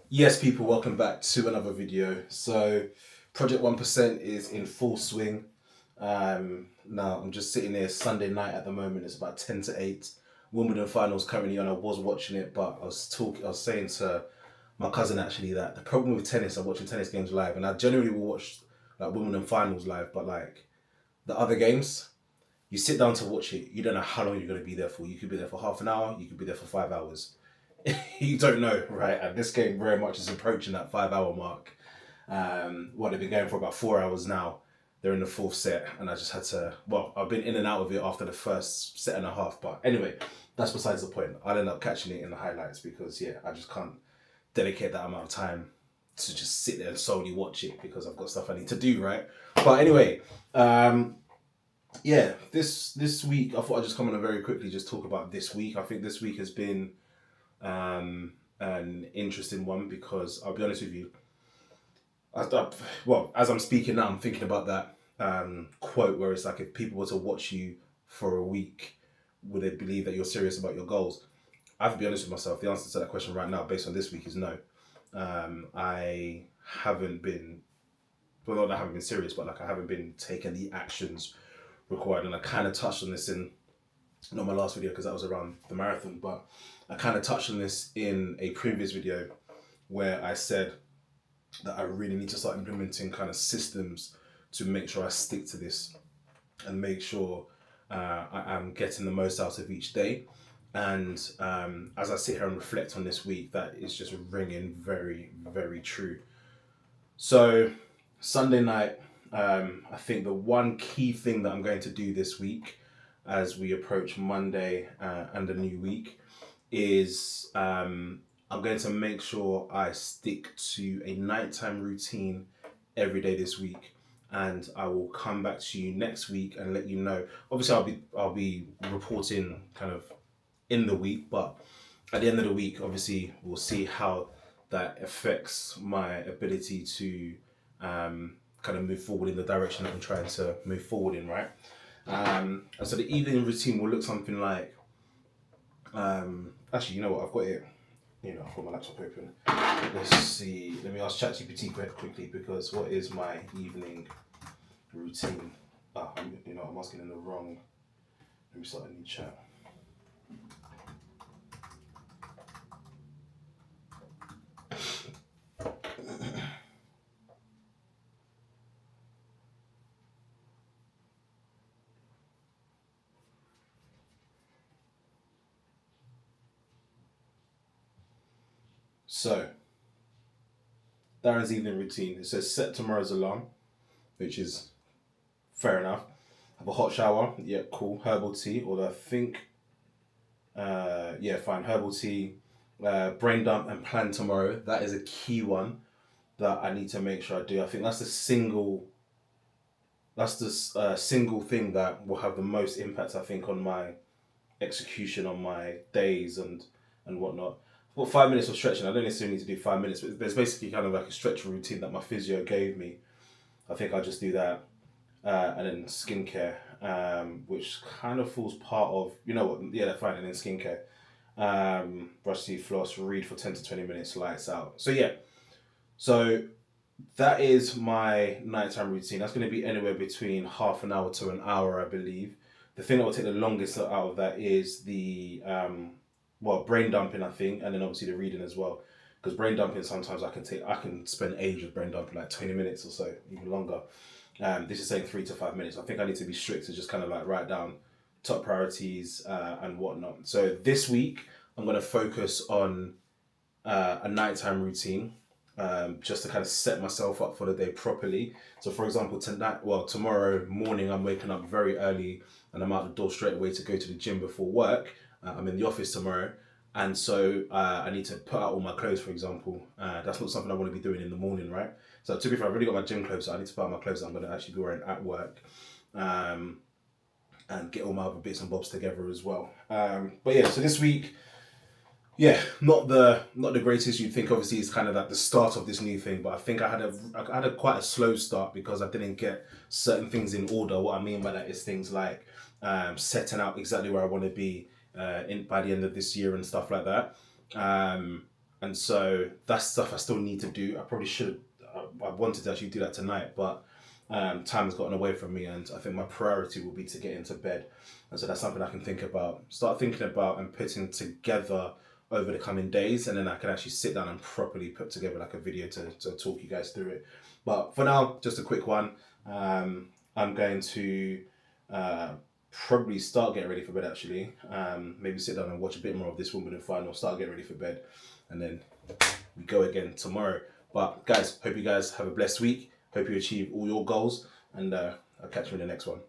Yes, people, welcome back to another video. So, Project 1% is in full swing. Now, I'm just sitting here Sunday night at the moment. It's about 10 to 8. Wimbledon finals currently on. I was watching it, but I was saying to my cousin actually that the problem with tennis, I'm watching tennis games live, and I generally will watch like Wimbledon finals live, but like the other games, you sit down to watch it, you don't know how long you're going to be there for. You could be there for half an hour, you could be there for 5 hours. You don't know, right? And this game very much is approaching that 5 hour mark. They've been going for about 4 hours now. They're in the fourth set, and I just had to. Well, I've been in and out of it after the first set and a half, but anyway, that's besides the point. I'll end up catching it in the highlights because yeah, I just can't dedicate that amount of time to just sit there and solely watch it because I've got stuff I need to do, right? But anyway, yeah, this week I thought I'd just come on and very quickly just talk about this week. I think this week has been an interesting one because I'll be honest with you. As I'm speaking now, I'm thinking about that quote where it's like, if people were to watch you for a week, would they believe that you're serious about your goals? I have to be honest with myself. The answer to that question right now, based on this week, is no. I haven't been, well, not that I haven't been serious, but like I haven't been taking the actions required. And I kind of touched on this in not my last video because that was around the marathon, but I kind of touched on this in a previous video where I said that I really need to start implementing kind of systems to make sure I stick to this and make sure I am getting the most out of each day. And as I sit here and reflect on this week, that is just ringing very, very true. So, Sunday night, I think the one key thing that I'm going to do this week as we approach Monday and the new week is I'm going to make sure I stick to a nighttime routine every day this week, and I will come back to you next week and let you know. Obviously, I'll be reporting kind of in the week, but at the end of the week, obviously, we'll see how that affects my ability to kind of move forward in the direction that I'm trying to move forward in, right? And so the evening routine will look something like, actually, you know what? I've got it. I've got my laptop open. Let's see. Let me ask ChatGPT quickly because what is my evening routine? I'm asking in the wrong. Let me start a new chat. So, Darren's evening routine. It says set tomorrow's alarm, which is fair enough. Have a hot shower. Yeah, cool. Herbal tea. Although I think, yeah, fine. Herbal tea. Brain dump and plan tomorrow. That is a key one that I need to make sure I do. I think that's the single. That's the single thing that will have the most impact. I think on my execution on my days and whatnot. Well, 5 minutes of stretching. I don't necessarily need to do 5 minutes, but there's basically kind of like a stretch routine that my physio gave me. I think I'll just do that, and then skincare, which kind of falls part of yeah, that's fine, and then skincare, brush teeth, floss, read for 10 to 20 minutes, lights out. So yeah, so that is my nighttime routine. That's going to be anywhere between half an hour to an hour, I believe. The thing that will take the longest out of that is the brain dumping, I think, and then obviously the reading as well. Because brain dumping, sometimes I can spend ages with brain dumping, like 20 minutes or so, even longer. This is saying 3 to 5 minutes. I think I need to be strict to just kind of like write down top priorities and whatnot. So this week I'm going to focus on a nighttime routine, just to kind of set myself up for the day properly. So, for example, tomorrow morning, I'm waking up very early and I'm out the door straight away to go to the gym before work. I'm in the office tomorrow. And so I need to put out all my clothes, for example. That's not something I want to be doing in the morning, right? So, to be fair, I've already got my gym clothes, so I need to put out my clothes that I'm going to actually be wearing at work. And get all my other bits and bobs together as well. But yeah, so this week, yeah, not the greatest. You'd think obviously it's kind of like the start of this new thing, but I think I had a quite a slow start because I didn't get certain things in order. What I mean by that is things like setting out exactly where I want to be in by the end of this year and stuff like that. And so that's stuff I still need to do. I probably should. I wanted to actually do that tonight, but time has gotten away from me, and I think my priority will be to get into bed. And so that's something I can think about, start thinking about, and putting together over the coming days, and then I can actually sit down and properly put together like a video to talk you guys through it. But for now, just a quick one. I'm going to probably start getting ready for bed actually. Maybe sit down and watch a bit more of this Wimbledon final, start getting ready for bed, and then we go again tomorrow. But guys, hope you guys have a blessed week. Hope you achieve all your goals, and I'll catch you in the next one.